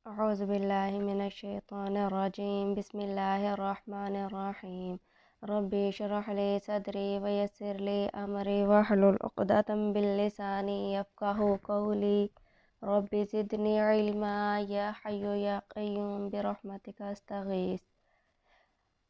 أعوذ بالله من الشيطان الرجيم بسم الله الرحمن الرحيم ربي اشرح لي صدري ويسر لي أمري واحلل عقدة من لساني يفقهوا قولي ربي زدني علما يا حي يا قيوم برحمتك أستغيث۔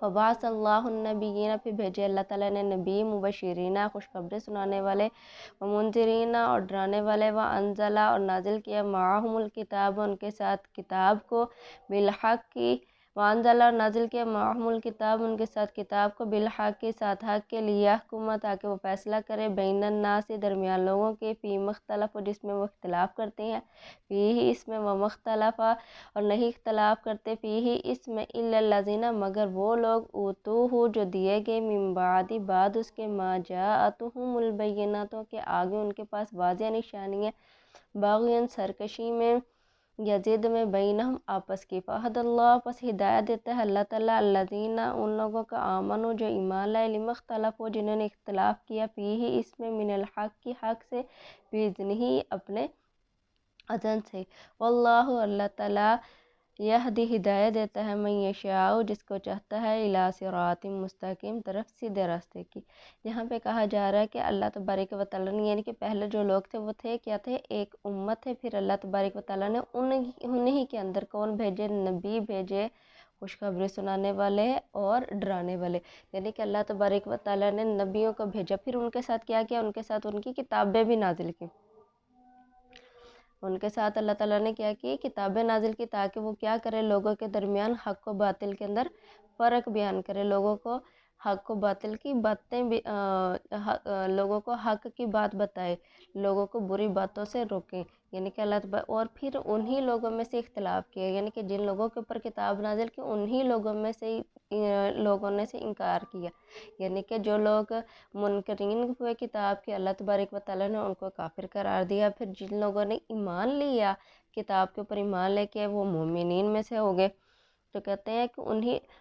فبعث اللہ النبیین، پھر بھیجے اللہ تعالیٰ نے نبی مبشرین خوشخبری سنانے والے، ومنذرین اور ڈرانے والے، وانزل اور نازل کیا معہم الکتاب ان کے ساتھ کتاب کو، بالحق کی، وانزل اور نازل کیا معہم الکتاب ان کے ساتھ کتاب کو، بالحق کے ساتھ حق کے لیے، حکومت تاکہ وہ فیصلہ کرے، بین الناس درمیان لوگوں کے، فی مختلف جس میں وہ اختلاف کرتے ہیں، فی اس میں وہ مختلف اور نہیں اختلاف کرتے، فی اس میں الا الذین مگر وہ لوگ اوتوہ جو دیے گئے، من بعد اس کے، ما جاءتہم البینات کے آگے ان کے پاس واضح نشانیاں، باغین سرکشی میں، یزید میں، بینہم آپس کی، فہد اللہ پس ہدایت دیتا ہے اللہ تعالیٰ، الذین ان لوگوں کا، آمنوا جو ایمان لائے، لما اختلفوا جنہوں نے اختلاف کیا، فیہ اس میں، من الحق کی حق سے، بإذنہ اپنے اذن سے، واللہ اللہ تعالیٰ، یہدی ہدایت دیتا ہے، من یشاء جس کو چاہتا ہے، الی صراط مستقیم طرف سیدھے راستے کی۔ یہاں پہ کہا جا رہا ہے کہ اللہ تبارک و تعالیٰ نے، یعنی کہ پہلے جو لوگ تھے وہ تھے کیا تھے، ایک امت تھے، پھر اللہ تبارک و تعالیٰ نے انہی کے اندر کون بھیجے، نبی بھیجے، خوشخبری سنانے والے اور ڈرانے والے، یعنی کہ اللہ تبارک و تعالیٰ نے نبیوں کو بھیجا، پھر ان کے ساتھ کیا کیا، ان کے ساتھ ان کی کتابیں بھی نازل کی، ان کے ساتھ اللہ تعالیٰ نے کیا کی، کتابیں نازل کی، تاکہ وہ کیا کرے، لوگوں کے درمیان حق و باطل کے اندر فرق بیان کرے، لوگوں کو حق و باطل کی باتیں لوگوں کو حق کی بات بتائے، لوگوں کو بری باتوں سے روکیں، یعنی کہ اللہ تعالیٰ، اور پھر انہی لوگوں میں سے اختلاف کیا، یعنی کہ جن لوگوں کے اوپر کتاب نازل کی انہی لوگوں میں سے لوگوں نے سے انکار کیا، یعنی کہ جو لوگ منکرین ہوئے کتاب کے، اللہ تبارک و تعالیٰ نے ان کو کافر قرار دیا، پھر جن لوگوں نے ایمان لیا، کتاب کے اوپر ایمان لے کے وہ مومنین میں سے ہو گئے، تو کہتے ہیں کہ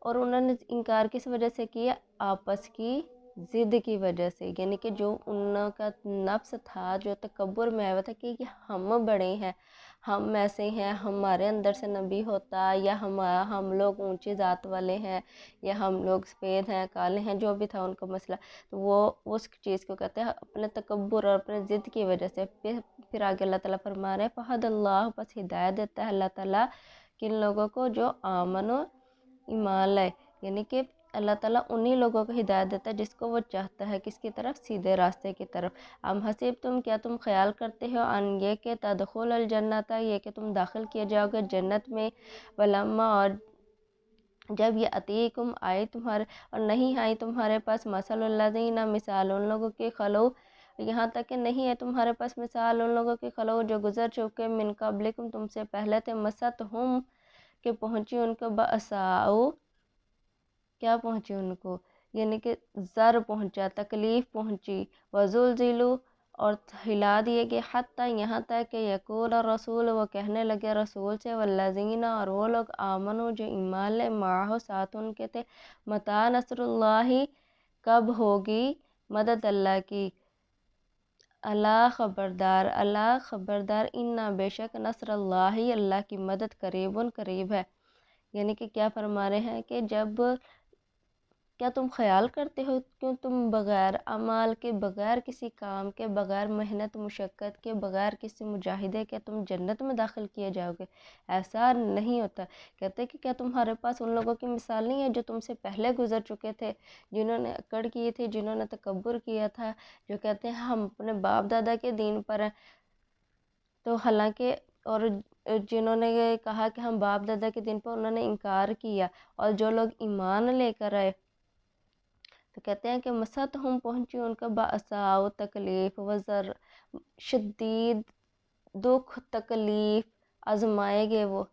انہوں نے انکار کس وجہ سے کیا، آپس کی ضد کی وجہ سے، یعنی کہ جو ان کا نفس تھا، جو تکبر میں آیا ہوا تھا کہ ہم بڑے ہیں، ہم ایسے ہیں، ہمارے اندر سے نبی ہوتا، یا ہم لوگ اونچی ذات والے ہیں، یا ہم لوگ سفید ہیں، کالے ہیں، جو بھی تھا ان کا مسئلہ، تو وہ اس چیز کو کہتے ہیں اپنے تکبر اور اپنے ضد کی وجہ سے، پھر آگے اللہ تعالیٰ فرما رہے ہیں، فہد اللہ پس ہدایت دیتا ہے اللہ تعالیٰ کن لوگوں کو، جو آمنو ایمان لائے، یعنی کہ اللہ تعالیٰ انہی لوگوں کو ہدایت دیتا ہے جس کو وہ چاہتا ہے، کس کی طرف، سیدھے راستے کی طرف۔ ام حسب تم، کیا تم خیال کرتے ہو، ان یہ کہ تدخل الجنت، یہ کہ تم داخل کیے جاؤ گے جنت میں، ولما اور جب یہ اتیکم آئی تمہارے، اور نہیں آئی تمہارے پاس، مثل الذین مثال ان لوگوں کے، خلو یہاں تک کہ نہیں ہے تمہارے پاس مثال ان لوگوں کے، خلو جو گزر چکے، من قبلکم تم سے پہلے تھے، مستہم کہ پہنچی ان کو، بأساؤ کیا پہنچی ان کو، یعنی کہ ضر پہنچا، تکلیف پہنچی، وزلزلوا اور ہلا دیے گئے، حتیٰ یہاں تک کہ یقول الرسول وہ کہنے لگے رسول سے، والذین اور وہ لوگ، آمنوا جو ایمان لے، معہ ساتھ ان کے تھے، متی نصر اللہ کب ہوگی مدد اللہ کی، اللہ خبردار انا بے شک نصر اللہ اللہ کی مدد قریب ہے، یعنی کہ کیا فرما رہے ہیں کہ کیا تم خیال کرتے ہو، کیوں تم بغیر اعمال کے، بغیر کسی کام کے، بغیر محنت مشقت کے، بغیر کسی مجاہدے کے تم جنت میں داخل کیے جاؤ گے، ایسا نہیں ہوتا، کہتے کہ کیا تمہارے پاس ان لوگوں کی مثال نہیں ہے جو تم سے پہلے گزر چکے تھے، جنہوں نے اکڑ کی تھی، جنہوں نے تکبر کیا تھا، جو کہتے ہیں ہم اپنے باپ دادا کے دین پر ہیں، تو حالانکہ اور جنہوں نے یہ کہا کہ ہم باپ دادا کے دین پر، انہوں نے انکار کیا، اور جو لوگ ایمان لے کر آئے، تو کہتے ہیں کہ مسد ہم پہنچی ان کا، بأساؤ تکلیف، وزر شدید دکھ تکلیف، آزمائے گئے، وہ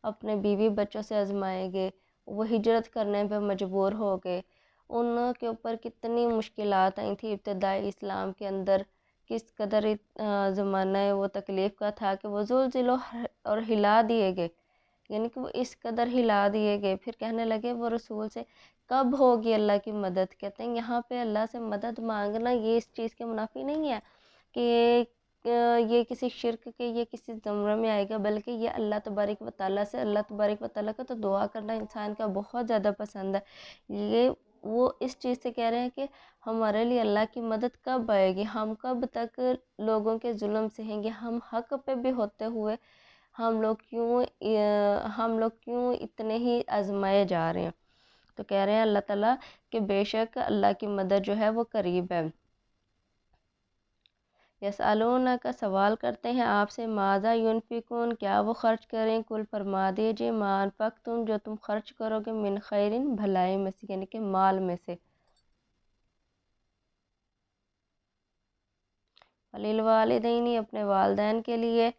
اپنے بیوی بچوں سے آزمائے گئے، وہ ہجرت کرنے پہ مجبور ہو گئے، ان کے اوپر کتنی مشکلات آئی تھی ابتدائی اسلام کے اندر، کس قدر زمانہ وہ تکلیف کا تھا کہ وہ زلزلوں اور ہلا دیے گئے، یعنی کہ وہ اس قدر ہلا دیے گئے، پھر کہنے لگے وہ رسول سے کب ہوگی اللہ کی مدد، کہتے ہیں یہاں پہ اللہ سے مدد مانگنا یہ اس چیز کے منافی نہیں ہے کہ یہ کسی شرک کے، یہ کسی زمرے میں آئے گا، بلکہ یہ اللہ تبارک و تعالیٰ سے، اللہ تبارک و تعالیٰ کا تو دعا کرنا انسان کا بہت زیادہ پسند ہے، یہ وہ اس چیز سے کہہ رہے ہیں کہ ہمارے لیے اللہ کی مدد کب آئے گی، ہم کب تک لوگوں کے ظلم سہیں گے، ہم حق پہ بھی ہوتے ہوئے ہم لوگ کیوں اتنے ہی آزمائے جا رہے ہیں، تو کہہ رہے ہیں اللہ تعالیٰ کہ بے شک اللہ کی مدد جو ہے وہ قریب ہے۔ یسألونک کا سوال کرتے ہیں آپ سے، ماذا ینفقون کیا وہ خرچ کریں، کل فرما دیجئے ما انفقتم جو تم خرچ کرو گے، من خیرن بھلائی میں سے یعنی کہ مال میں سے، وللوالدین اپنے والدین کے لیے،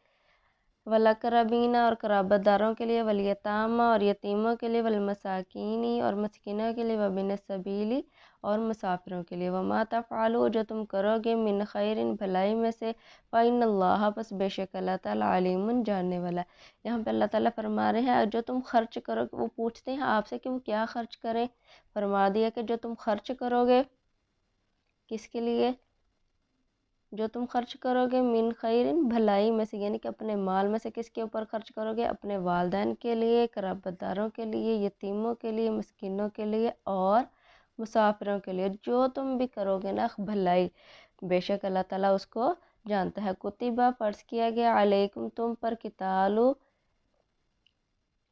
والاقربین اور قرابت داروں کے لیے، والیتامى اور یتیموں کے لیے، والمساکین اور مسکینوں کے لیے، وابن السبیل اور مسافروں کے لیے، وما تفعلوا جو تم کرو گے، من خیر بھلائی میں سے، فإن اللہ پس بے شک اللہ تعالیٰ علیم جاننے والا ہے۔ یہاں پہ اللہ تعالیٰ فرما رہے ہیں جو تم خرچ کرو گے، وہ پوچھتے ہیں آپ سے کہ وہ کیا خرچ کریں، فرما دیا کہ جو تم خرچ کرو گے، کس کے لیے، جو تم خرچ کرو گے، من خیرن بھلائی میں سے یعنی کہ اپنے مال میں سے، کس کے اوپر خرچ کرو گے، اپنے والدین کے لیے، قرابت داروں کے لیے، یتیموں کے لیے، مسکینوں کے لیے اور مسافروں کے لیے، جو تم بھی کرو گے نا بھلائی، بے شک اللہ تعالیٰ اس کو جانتا ہے۔ کتبہ فرض کیا گیا، علیکم تم پر، قتال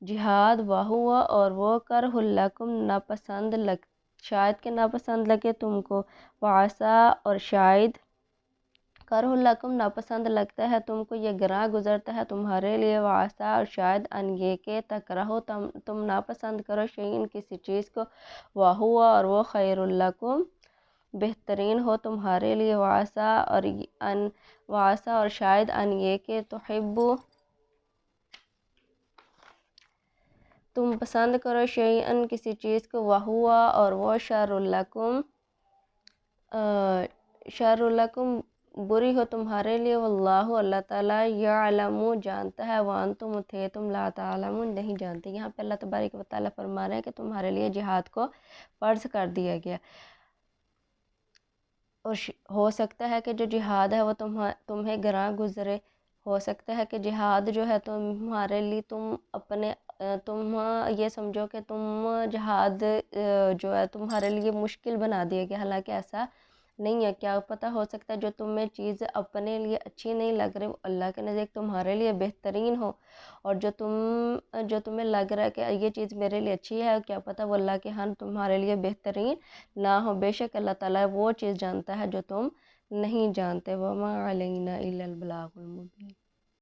جہاد، وہو اور وہ، کرہ لکم ناپسند شاید کہ ناپسند لگے تم کو، وعسا اور شاید، کرہ لکم ناپسند لگتا ہے تم کو، یہ گراں گزرتا ہے تمہارے لیے، وعسا اور شاید، ان یہ کہ تکرہو تم ناپسند کرو، شیئن کسی چیز کو، وہو اور وہ، خیر لکم بہترین ہو تمہارے لیے، وعسا اور شاید، ان یہ کہ تحبو تم پسند کرو، شیئن کسی چیز کو، وہو اور وہ، شر لکم بری ہو تمہارے لیے، واللہ اللہ تعالیٰ یعلم جانتا ہے، وانتم تھے تم لا تعلمون نہیں جانتے۔ یہاں پہ اللہ تبارک و تعالیٰ فرما رہے ہیں کہ تمہارے لیے جہاد کو فرض کر دیا گیا، اور ہو سکتا ہے کہ جو جہاد ہے وہ تمہیں گراں گزرے، ہو سکتا ہے کہ جہاد جو ہے تمہارے لیے تم یہ سمجھو کہ تم جہاد جو ہے تمہارے لیے مشکل بنا دیا گیا، حالانکہ ایسا نہیں ہے۔ کیا پتہ ہو سکتا ہے جو تمہیں چیز اپنے لیے اچھی نہیں لگ رہی وہ اللہ کے نزدیک تمہارے لیے بہترین ہو، اور جو تمہیں لگ رہا ہے کہ یہ چیز میرے لیے اچھی ہے، کیا پتہ وہ اللہ کے ہاں تمہارے لیے بہترین نہ ہو۔ بے شک اللہ تعالیٰ وہ چیز جانتا ہے جو تم نہیں جانتے۔ وَمَا عَلَيْنَا إِلَّا الْبَلَاغُ الْمُبِينُ۔